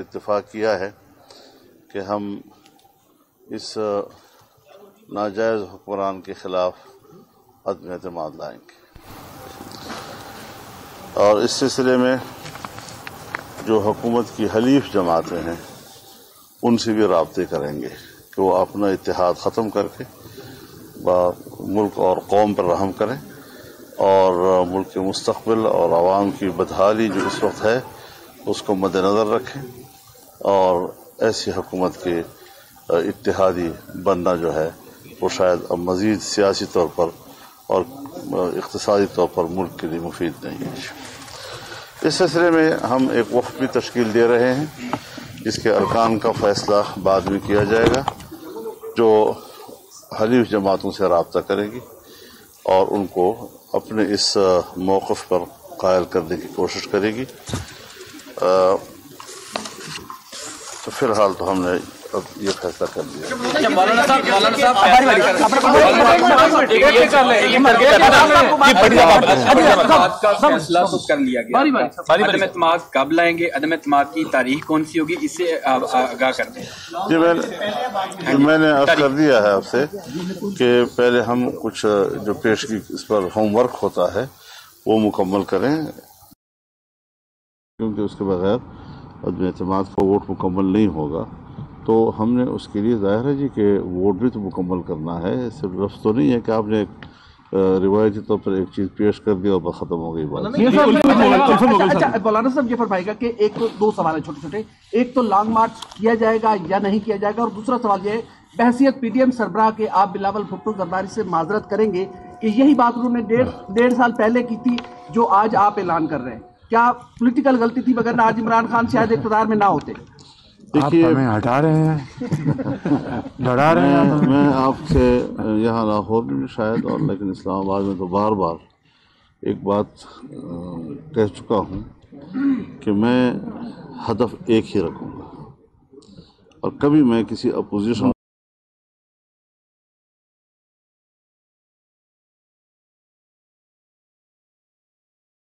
اتفاق کیا ہے کہ ہم اس ناجائز حکمران کے خلاف عدم اعتماد لائیں گے، اور اس سلسلے میں جو حکومت کی حلیف جماعتیں ہیں ان سے بھی رابطے کریں گے کہ وہ اپنا اتحاد ختم کر کے ملک اور قوم پر رحم کریں اور ملک کے مستقبل اور عوام کی بدحالی جو اس وقت ہے اس کو مد نظر رکھیں، اور ایسی حکومت کے اتحادی بننا جو ہے وہ شاید اب مزید سیاسی طور پر اور اقتصادی طور پر ملک کے لیے مفید نہیں ہے۔ اس سلسلے میں ہم ایک وفد بھی تشکیل دے رہے ہیں جس کے ارکان کا فیصلہ بعد میں کیا جائے گا، جو حلیف جماعتوں سے رابطہ کرے گی اور ان کو اپنے اس موقف پر قائل کرنے کی کوشش کرے گی۔ تو فی الحال تو ہم نے اب یہ فیصلہ کر دیا۔ مولانا صاحب فیصلہ تو کر لیا گیا، عدم اعتماد کب لائیں گے، عدم اعتماد کی تاریخ کون سی ہوگی، اس سے آگاہ کر دیں۔ جی میں نے عرض کر دیا ہے آپ سے کہ پہلے ہم کچھ جو پیشگی اس پر ہوم ورک ہوتا ہے وہ مکمل کریں، کیونکہ اس کے بغیر عدم اعتماد کا ووٹ مکمل نہیں ہوگا۔ تو ہم نے اس کے لیے ظاہر ہے جی کہ ووٹ بھی تو مکمل کرنا ہے، صرف لفظ تو نہیں ہے کہ آپ نے روایتی طور پر ایک چیز پیش کر دی اور بس ختم ہو گئی بات۔ اچھا مولانا صاحب یہ فرمائے گا کہ ایک تو دو سوال ہیں چھوٹے چھوٹے، ایک تو لانگ مارچ کیا جائے گا یا نہیں کیا جائے گا، اور دوسرا سوال یہ ہے بحیثیت پی ٹی ایم سربراہ کے آپ بلاول بھٹو زرداری سے معذرت کریں گے کہ یہی بات انہوں نے ڈیڑھ سال پہلے کی تھی جو آج آپ اعلان کر رہے ہیں، کیا پولیٹیکل غلطی تھی وگرنہ آج عمران خان شاید اقتدار میں نہ ہوتے؟ آپ ہمیں ہٹا رہے ہیں، لڑا رہے ہیں۔ میں آپ سے یہاں لاہور میں شاید اور لیکن اسلام آباد میں تو بار بار ایک بات کہہ چکا ہوں کہ میں ہدف ایک ہی رکھوں گا، اور کبھی میں کسی اپوزیشن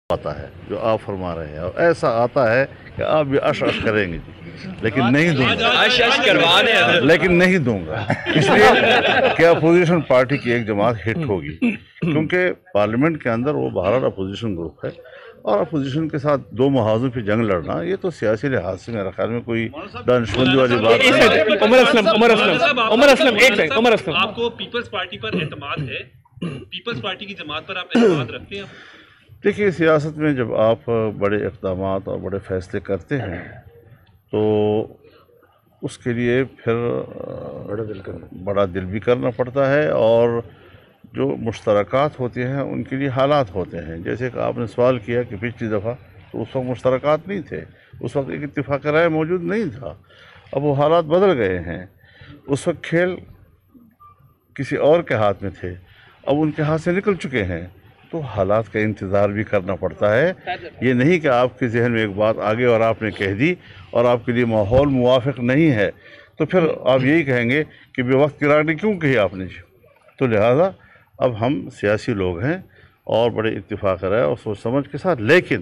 آتا ہے جو آپ فرما رہے ہیں، اور ایسا آتا ہے کہ آپ بھی اش کریں گے لیکن نہیں دوں گا، لیکن نہیں دوں گا، اس لیے کہ اپوزیشن پارٹی کی ایک جماعت ہٹ ہوگی، کیونکہ پارلیمنٹ کے اندر وہ بہرحال اپوزیشن گروپ ہے، اور اپوزیشن کے ساتھ دو محاذوں پہ جنگ لڑنا یہ تو سیاسی لحاظ سے میرے خیال میں کوئی دانشمندی والی بات نہیں۔ عمر اسلم، آپ کو پیپلز پارٹی پر اعتماد ہے، پیپلز پارٹی کی جماعت پر آپ اعتماد رکھتے ہیں؟ دیکھیے سیاست میں جب آپ بڑے اقدامات اور بڑے فیصلے کرتے ہیں تو اس کے لیے پھر بڑا دل بھی کرنا پڑتا ہے، اور جو مشترکات ہوتے ہیں ان کے لیے حالات ہوتے ہیں، جیسے کہ آپ نے سوال کیا کہ پچھلی دفعہ تو اس وقت مشترکات نہیں تھے، اس وقت ایک اتفاق رائے موجود نہیں تھا، اب وہ حالات بدل گئے ہیں، اس وقت کھیل کسی اور کے ہاتھ میں تھے، اب ان کے ہاتھ سے نکل چکے ہیں، تو حالات کا انتظار بھی کرنا پڑتا ہے۔ یہ نہیں کہ آپ کے ذہن میں ایک بات آگے اور آپ نے کہہ دی اور آپ کے لیے ماحول موافق نہیں ہے تو پھر آپ یہی کہیں گے کہ بے وقت کی راگنی کیوں کہی آپ نے۔ تو لہٰذا اب ہم سیاسی لوگ ہیں اور بڑے اتفاق رائے اور سوچ سمجھ کے ساتھ، لیکن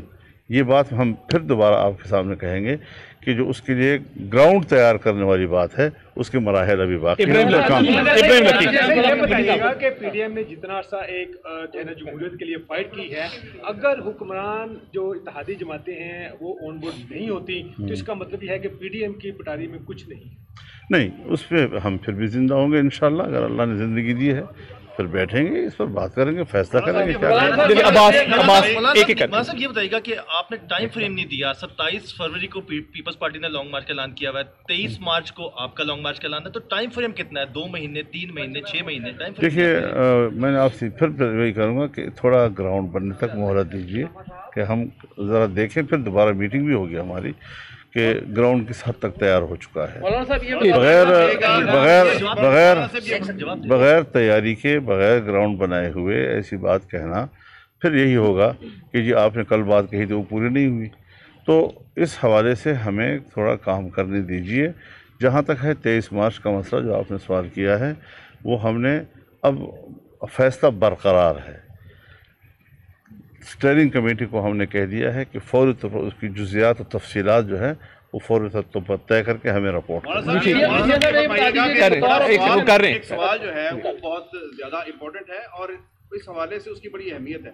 یہ بات ہم پھر دوبارہ آپ کے سامنے کہیں گے کہ جو اس کے لیے گراؤنڈ تیار کرنے والی بات ہے اس کے مراحل ابھی باقی ہیں۔ کہ پی ڈی ایم نے جتنا عرصہ ایک جمہوریت کے لیے فائٹ کی ہے، اگر حکمران جو اتحادی جماعتیں ہیں وہ آن بورڈ نہیں ہوتی تو اس کا مطلب یہ ہے کہ پی ڈی ایم کی پٹاری میں کچھ نہیں، اس پہ ہم پھر بھی زندہ ہوں گے انشاءاللہ، اگر اللہ نے زندگی دی ہے پھر بیٹھیں گے، اس پر بات کریں گے، فیصلہ کریں گے کیا کریں گے۔ مولانا صاحب یہ بتائیے گا کہ آپ نے ٹائم فریم نہیں دیا، 27 فروری کو پیپلز پارٹی نے لانگ مارچ کا اعلان کیا ہوا ہے، 23 مارچ کو آپ کا لانگ مارچ کا اعلان ہے، تو ٹائم فریم کتنا ہے؟ 2 مہینے، 3 مہینے، 6 مہینے ٹائم فریم؟ دیکھیے میں نے آپ سے پھر وہی کروں گا کہ تھوڑا گراؤنڈ بننے تک مہلت دیجیے کہ ہم ذرا دیکھیں، پھر دوبارہ میٹنگ بھی ہوگی ہماری کہ گراؤنڈ کس حد تک تیار ہو چکا ہے۔ بغیر تیاری کے، بغیر گراؤنڈ بنائے ہوئے ایسی بات کہنا پھر یہی ہوگا کہ جی آپ نے کل بات کہی تو وہ پوری نہیں ہوئی۔ تو اس حوالے سے ہمیں تھوڑا کام کرنے دیجیے۔ جہاں تک ہے 23 مارچ کا مسئلہ جو آپ نے سوال کیا ہے، وہ ہم نے اب فیصلہ برقرار ہے، اسٹیئرنگ کمیٹی کو ہم نے کہہ دیا ہے کہ فوری طور پر اس کی جزیات و تفصیلات جو ہے वो फौरी तौर पर तय करके हमें रिपोर्ट एक सवाल जो है वो बहुत ज़्यादा इम्पोर्टेंट है और इस हवाले से उसकी बड़ी अहमियत है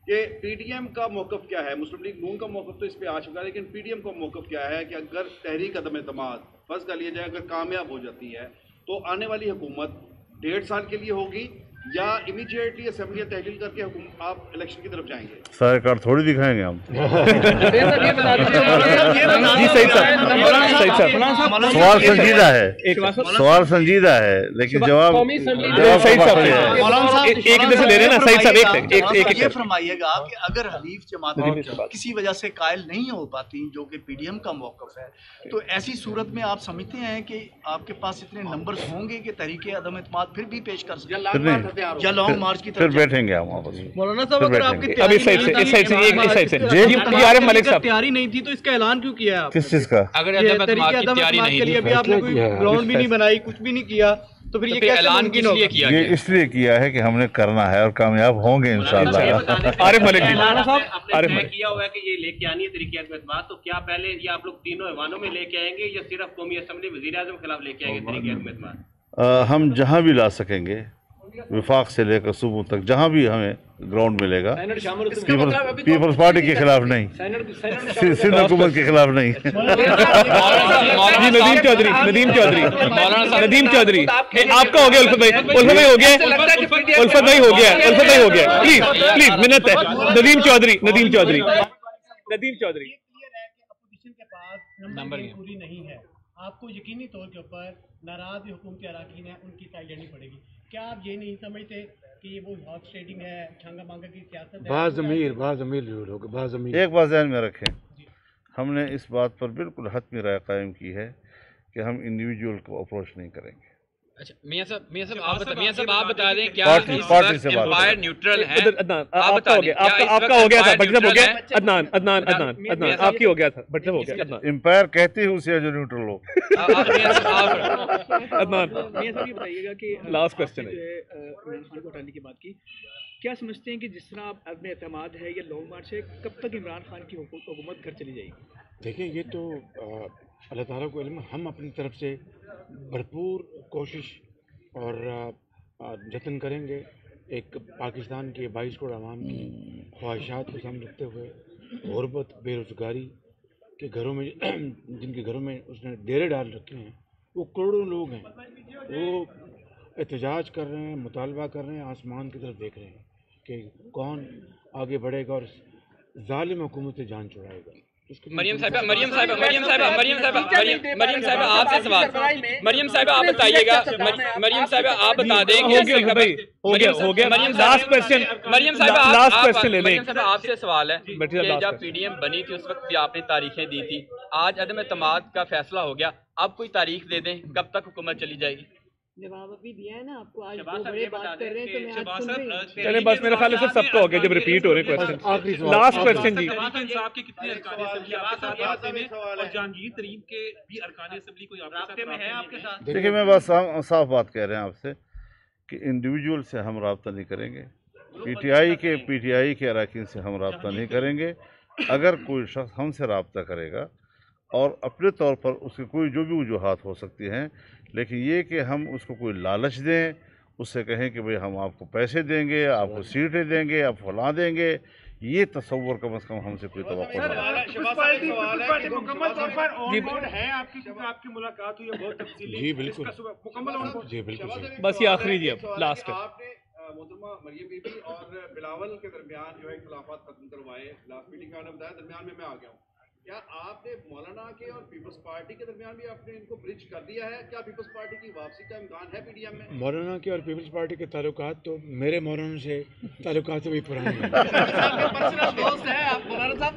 कि पीडीएम का मौक़िफ़ क्या है। मुस्लिम लीग नून का मौक़िफ़ तो इस पे आ चुका है, लेकिन पीडीएम का मौक़िफ़ क्या है कि अगर तहरीक अदम एतमाद फर्ज कर लिया जाए अगर कामयाब हो जाती है तो आने वाली हुकूमत 1.5 साल के लिए होगी या इमीडिएटली असेंबली तहलील करके आप इलेक्शन की तरफ जाएंगे? सारे कार्ड थोड़ी दिखाएंगे हम। सवाल संजीदा है, सवाल संजीदा है, लेकिन जवाब एक से ले रहे ना। सही साहब एक ये फरमाइएगा कि अगर हलीफ जमात किसी वजह से कायल नहीं हो पाती जो कि पीडीएम का मौक़िफ़ है, तो ऐसी सूरत में आप समझते हैं कि आपके पास इतने नंबर्स होंगे कि तहरीक अदम एतमाद फिर भी पेश कर सकते या लॉन्ग मार्च की फिर बैठेंगे हम वापस। मौलाना साहब अगर आपकी अभी इस साइड से यार मलिक साहब तैयारी नहीं थी तो इसका ऐलान क्यों किया है? किस चीज का? अगर तैयारी नहीं थी अभी आपने कोई ग्राउंड भी नहीं बनाई, कुछ भी नहीं किया, तो फिर ये ऐलान किस लिए किया? ये इसलिए किया है कि हमने करना है और कामयाब होंगे इंशाअल्लाह। आरिफ मलिक जी, आपने किया हुआ है कि ये लेके आनी है तरीके एतमाद, तो क्या पहले ये आप लोग तीनों ऐवानों में लेके आएंगे या सिर्फ कौमी असेंबली वज़ीर आज़म के खिलाफ लेके आएंगे तरीके एतमाद? हम जहाँ भी ला सकेंगे, विफाक से लेकर सुबह तक जहाँ भी हमें ग्राउंड मिलेगा। पीपल्स पार्टी के खिलाफ नहीं, सिंध हुकूमत के खिलाफ नहीं। नदीम चौधरी आपका हो गया, उल्फत भाई हो गया, उल्फत भाई हो गया, प्लीज मिन्नत है। नदीम चौधरी अपोजिशन के पास नंबर पूरी नहीं है, आपको यकीनी तौर के ऊपर नाराज हुकूमती अराकीन है उनकी साइड लेनी पड़ेगी। क्या आप ये नहीं समझते कि ये वो हॉट ट्रेडिंग है, छांगा मांगा की सियासत है? एक बात ध्यान में रखें, हमने इस बात पर बिल्कुल हतमी राय कायम की है कि हम इंडिविजुअल को अप्रोच नहीं करेंगे। अच्छा मियां साहब आप बता दें क्या पार्टी से बात एम्पायर न्यूट्रल है? आपका हो गया था, बटलब हो गया। अदनान आपकी हो गया था, बटलब हो गया। एम्पायर कहते हैं उसे जो न्यूट्रल हो। अदनान मियां साहब ये बताइएगा कि लास्ट क्वेश्चन है, इमरान खान को हटाने की बात की, क्या समझते हैं कि जिस तरह आप अदम एतमाद है या लॉन्ग मार्च है, कब तक इमरान खान की हुकूमत घर चली जाएगी? देखिए ये तो अल्लाह ताला को इल्म, हम अपनी तरफ से भरपूर कोशिश और जतन करेंगे एक पाकिस्तान के 22 करोड़ आवाम की ख्वाहिशात को सामने रखते हुए, गुर्बत बेरोज़गारी के घरों में जिनके घरों में उसने डेरे डाल रखे हैं वो करोड़ों लोग हैं, वो एहतजाज कर रहे हैं, मुतालबा कर रहे हैं, आसमान की तरफ देख रहे हैं कि कौन आगे बढ़ेगा और जालिम हुकूमत से जान छुड़ाएगा। मरियम साहिबा आपसे सवाल। मरियम साहिबा आप बताइएगा, मरियम साहिबा आप बता दें। हो गया लास्ट क्वेश्चन। मरियम साहिबा लास्ट क्वेश्चन ले लें। आपसे सवाल है कि जब पीडीएम बनी थी उस वक्त भी आपने तारीखें दी थी, आज अदम एतमाद का फैसला हो गया, अब कोई तारीख दे दें कब तक हुकूमत चली जाएगी? जवाब अभी दिया है ना आपको, आज दो बड़े बात कर रहे हैं तो मैं आज सुन रही हूं। चले बस मेरे ख्याल से सबका हो गया जब रिपीट हो रहे क्वेश्चन। लास्ट क्वेश्चन जी, आपके कितने अरकान असेंबली आपके साथ रास्ते में और जहांगीर तरीन के भी अरकान असेंबली कोई रास्ते में है आपके साथ? देखिए मैं बस साफ बात कह रहे हैं आपसे कि इंडिविजुअल से हम रब्ता नहीं करेंगे, पीटीआई के अरकान से हम रब्ता नहीं करेंगे। अगर कोई शख्स हमसे रब्ता करेगा और अपने तौर पर उसके कोई जो भी वजूहात हो सकती हैं, लेकिन ये कि हम उसको कोई लालच दें, उससे कहें कि भाई हम आपको पैसे देंगे, आपको सीटें देंगे, आप फलां देंगे, ये तस्वुर कम से कम हमसे कोई तवक्को नहीं। आपकी मुलाकात हुई है बहुत तफसीली? जी बिल्कुल, मुकम्मल जी बिल्कुल। बस ये आखिरी जी, अब लास्ट है। मोहतरमा मरियम बीबी और बिलावल के दरमियान जो है इख्तिलाफात खत्म करवाए, लास्ट मीटिंग का आपने बताया, दरमियान में मैं आ गया हूँ। क्या आपने मौलाना के और पीपल्स पार्टी के दरमियान भी आपने इनको ब्रिज कर दिया है? क्या पीपल्स पार्टी की वापसी का इम्कान है पीडीएम में? मौलाना के और पीपल्स पार्टी के ताल्लुकात तो मेरे मौलाना से ताल्लुकात से भी पुराने हैं। पर्सनल दोस्त है आप मौलाना साहब।